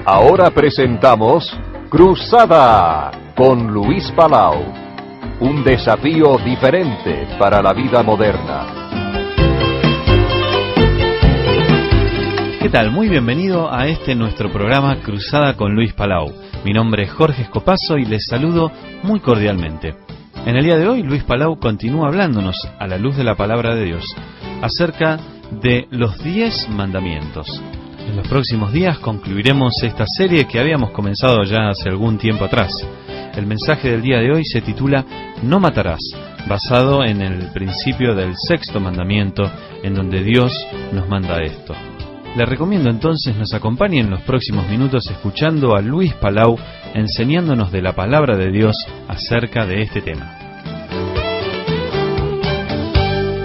Ahora presentamos Cruzada con Luis Palau. Un desafío diferente para la vida moderna. ¿Qué tal? Muy bienvenido a nuestro programa Cruzada con Luis Palau. Mi nombre es Jorge Escopazo y les saludo muy cordialmente. En el día de hoy, Luis Palau continúa hablándonos, a la luz de la palabra de Dios, acerca de los 10 mandamientos. En los próximos días concluiremos esta serie que habíamos comenzado ya hace algún tiempo atrás. El mensaje del día de hoy se titula No matarás, basado en el principio del 6º mandamiento, en donde Dios nos manda esto. Le recomiendo entonces nos acompañe en los próximos minutos escuchando a Luis Palau enseñándonos de la palabra de Dios acerca de este tema.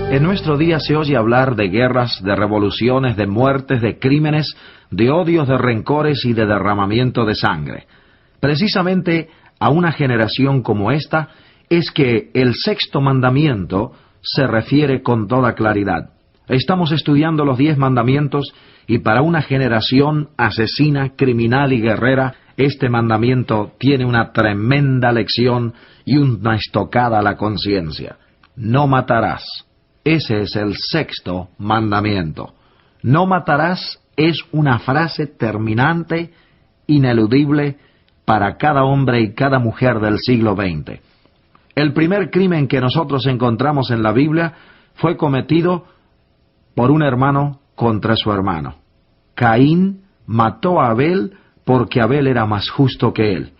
En nuestro día se oye hablar de guerras, de revoluciones, de muertes, de crímenes, de odios, de rencores y de derramamiento de sangre. Precisamente a una generación como esta es que el 6º mandamiento se refiere con toda claridad. Estamos estudiando los 10 mandamientos y para una generación asesina, criminal y guerrera, este mandamiento tiene una tremenda lección y una estocada a la conciencia. No matarás. Ese es el 6º mandamiento. No matarás es una frase terminante, ineludible, para cada hombre y cada mujer del siglo XX. El primer crimen que nosotros encontramos en la Biblia fue cometido por un hermano contra su hermano. Caín mató a Abel porque Abel era más justo que él.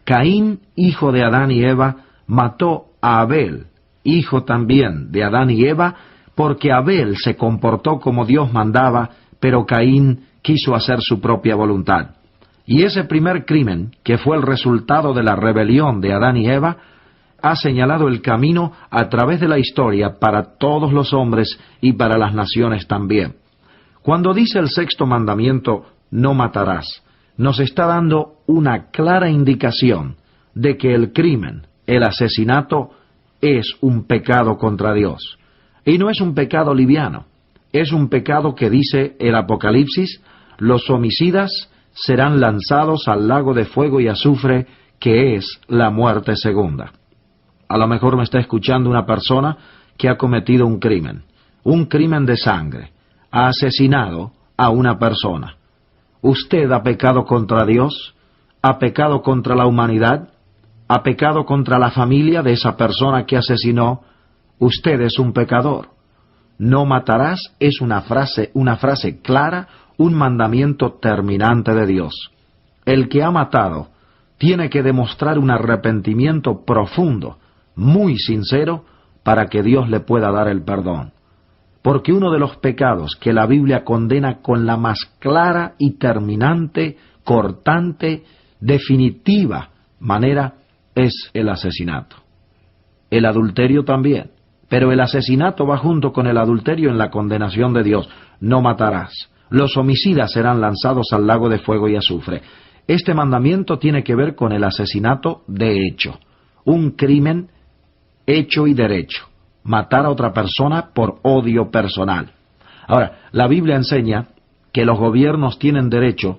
Caín, hijo de Adán y Eva, mató a Abel, hijo también de Adán y Eva, porque Abel se comportó como Dios mandaba, pero Caín quiso hacer su propia voluntad. Y ese primer crimen, que fue el resultado de la rebelión de Adán y Eva, ha señalado el camino a través de la historia para todos los hombres y para las naciones también. Cuando dice el 6º mandamiento, no matarás, nos está dando una clara indicación de que el crimen, el asesinato, es un pecado contra Dios. Y no es un pecado liviano, es un pecado que dice el Apocalipsis, los homicidas serán lanzados al lago de fuego y azufre, que es la muerte segunda. A lo mejor me está escuchando una persona que ha cometido un crimen de sangre, ha asesinado a una persona. ¿Usted ha pecado contra Dios? ¿Ha pecado contra la humanidad? ¿Ha pecado contra la familia de esa persona que asesinó? Usted es un pecador. No matarás es una frase clara, un mandamiento terminante de Dios. El que ha matado tiene que demostrar un arrepentimiento profundo, muy sincero, para que Dios le pueda dar el perdón. Porque uno de los pecados que la Biblia condena con la más clara y terminante, cortante, definitiva manera es el asesinato. El adulterio también, pero el asesinato va junto con el adulterio en la condenación de Dios. No matarás. Los homicidas serán lanzados al lago de fuego y azufre. Este mandamiento tiene que ver con el asesinato de hecho, un crimen hecho y derecho, matar a otra persona por odio personal. Ahora, la Biblia enseña que los gobiernos tienen derecho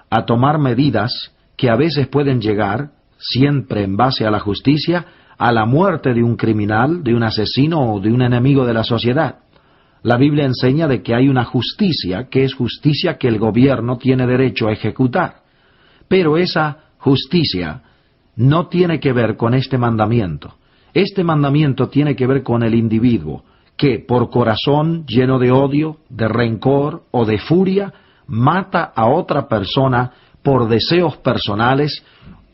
a tomar medidas que a veces pueden llegar, siempre en base a la justicia, a la muerte de un criminal, de un asesino o de un enemigo de la sociedad. La Biblia enseña de que hay una justicia, que es justicia que el gobierno tiene derecho a ejecutar. Pero esa justicia no tiene que ver con este mandamiento. Este mandamiento tiene que ver con el individuo, que por corazón lleno de odio, de rencor o de furia, mata a otra persona por deseos personales,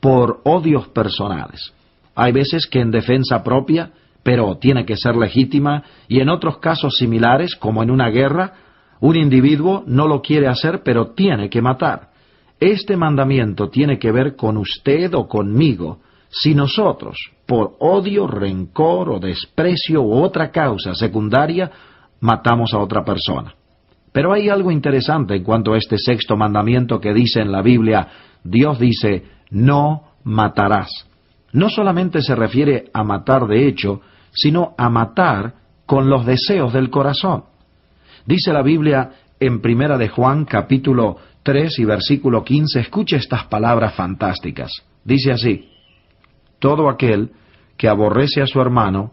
por odios personales. Hay veces que en defensa propia, pero tiene que ser legítima, y en otros casos similares, como en una guerra, un individuo no lo quiere hacer, pero tiene que matar. Este mandamiento tiene que ver con usted o conmigo, si nosotros, por odio, rencor o desprecio u otra causa secundaria, matamos a otra persona. Pero hay algo interesante en cuanto a este 6º mandamiento que dice en la Biblia, Dios dice, no matarás. No solamente se refiere a matar de hecho, sino a matar con los deseos del corazón. Dice la Biblia en 1 de Juan, capítulo 3 y versículo 15, escuche estas palabras fantásticas. Dice así: todo aquel que aborrece a su hermano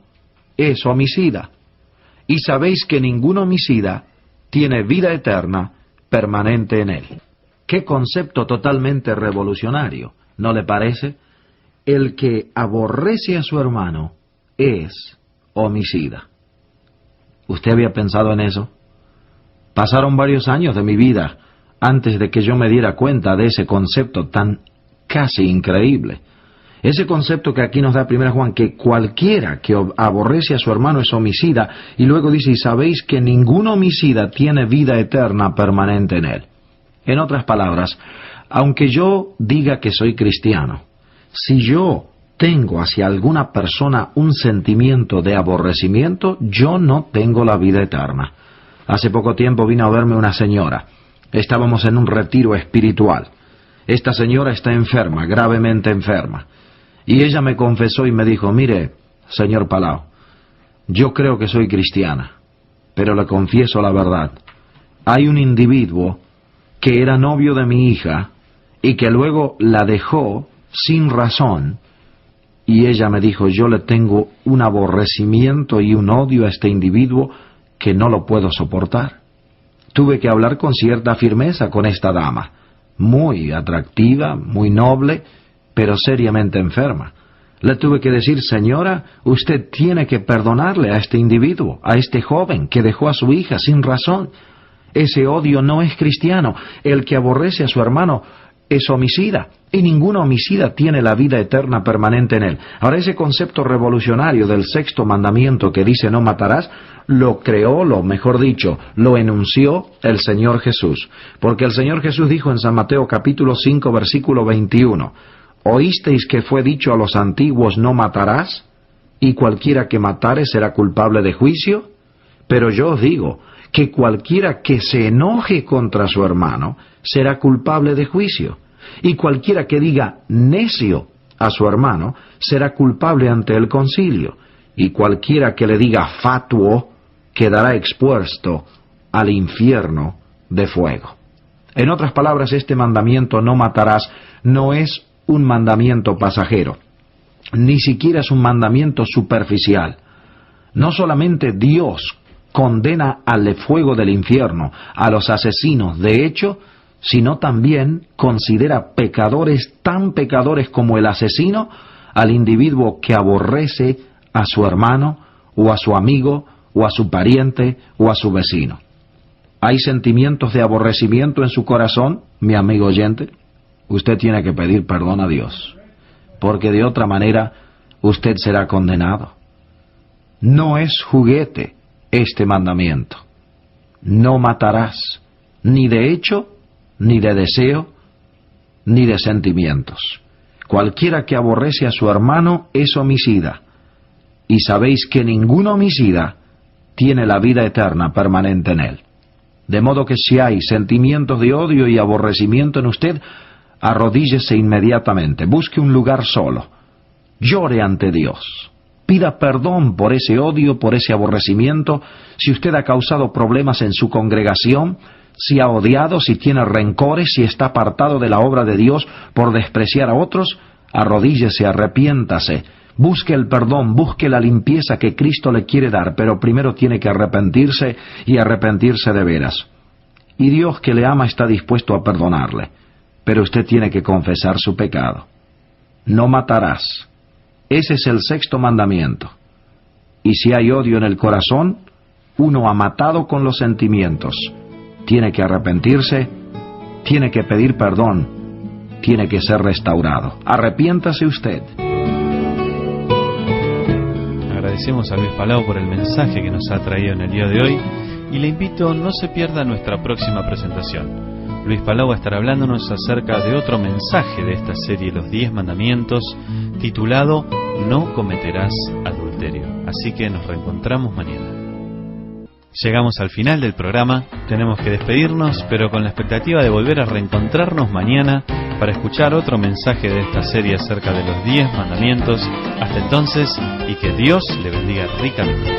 es homicida, y sabéis que ningún homicida tiene vida eterna permanente en él. Qué concepto totalmente revolucionario, ¿no le parece? El que aborrece a su hermano es homicida. ¿Usted había pensado en eso? Pasaron varios años de mi vida antes de que yo me diera cuenta de ese concepto tan casi increíble. Ese concepto que aquí nos da 1 Juan, que cualquiera que aborrece a su hermano es homicida, y luego dice, y sabéis que ningún homicida tiene vida eterna permanente en él. En otras palabras, aunque yo diga que soy cristiano, si yo tengo hacia alguna persona un sentimiento de aborrecimiento, yo no tengo la vida eterna. Hace poco tiempo vino a verme una señora. Estábamos en un retiro espiritual. Esta señora está enferma, gravemente enferma. Y ella me confesó y me dijo, mire, señor Palau, yo creo que soy cristiana, pero le confieso la verdad. Hay un individuo que era novio de mi hija y que luego la dejó sin razón, y ella me dijo, yo le tengo un aborrecimiento y un odio a este individuo que no lo puedo soportar. Tuve que hablar con cierta firmeza con esta dama, muy atractiva, muy noble, pero seriamente enferma. Le tuve que decir, señora, usted tiene que perdonarle a este individuo, a este joven que dejó a su hija sin razón. Ese odio no es cristiano. El que aborrece a su hermano es homicida, y ningún homicida tiene la vida eterna permanente en él. Ahora, ese concepto revolucionario del 6º mandamiento que dice no matarás, lo creó, mejor dicho, lo enunció el Señor Jesús. Porque el Señor Jesús dijo en San Mateo capítulo 5, versículo 21, ¿oísteis que fue dicho a los antiguos no matarás? Y cualquiera que matare será culpable de juicio. Pero yo os digo que cualquiera que se enoje contra su hermano será culpable de juicio. Y cualquiera que diga necio a su hermano será culpable ante el concilio. Y cualquiera que le diga fatuo quedará expuesto al infierno de fuego. En otras palabras, este mandamiento no matarás no es un mandamiento pasajero, ni siquiera es un mandamiento superficial. No solamente Dios condena al fuego del infierno a los asesinos de hecho, sino también considera pecadores, tan pecadores como el asesino, al individuo que aborrece a su hermano, o a su amigo, o a su pariente, o a su vecino. ¿Hay sentimientos de aborrecimiento en su corazón, mi amigo oyente? Usted tiene que pedir perdón a Dios, porque de otra manera usted será condenado. No es juguete este mandamiento. No matarás, ni de hecho, ni de deseo, ni de sentimientos. Cualquiera que aborrece a su hermano es homicida, y sabéis que ningún homicida tiene la vida eterna permanente en él. De modo que si hay sentimientos de odio y aborrecimiento en usted, arrodíllese inmediatamente, busque un lugar solo, llore ante Dios, pida perdón por ese odio, por ese aborrecimiento. Si usted ha causado problemas en su congregación, si ha odiado, si tiene rencores, si está apartado de la obra de Dios por despreciar a otros, arrodíllese, arrepiéntase, busque el perdón, busque la limpieza que Cristo le quiere dar, pero primero tiene que arrepentirse y arrepentirse de veras. Y Dios que le ama está dispuesto a perdonarle, pero usted tiene que confesar su pecado. No matarás. Ese es el 6º mandamiento. Y si hay odio en el corazón, uno ha matado con los sentimientos. Tiene que arrepentirse, tiene que pedir perdón, tiene que ser restaurado. Arrepiéntase usted. Agradecemos a Luis Palau por el mensaje que nos ha traído en el día de hoy y le invito no se pierda nuestra próxima presentación. Luis Palau va a estar hablándonos acerca de otro mensaje de esta serie Los 10 Mandamientos, titulado No cometerás adulterio. Así que nos reencontramos mañana. Llegamos al final del programa, tenemos que despedirnos, pero con la expectativa de volver a reencontrarnos mañana para escuchar otro mensaje de esta serie acerca de los 10 mandamientos. Hasta entonces, y que Dios le bendiga ricamente.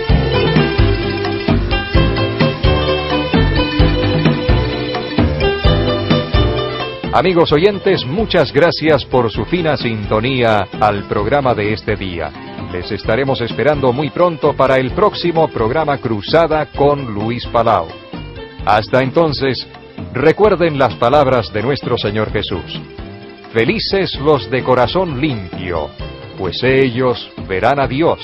Amigos oyentes, muchas gracias por su fina sintonía al programa de este día. Les estaremos esperando muy pronto para el próximo programa Cruzada con Luis Palau. Hasta entonces, recuerden las palabras de nuestro Señor Jesús. Felices los de corazón limpio, pues ellos verán a Dios.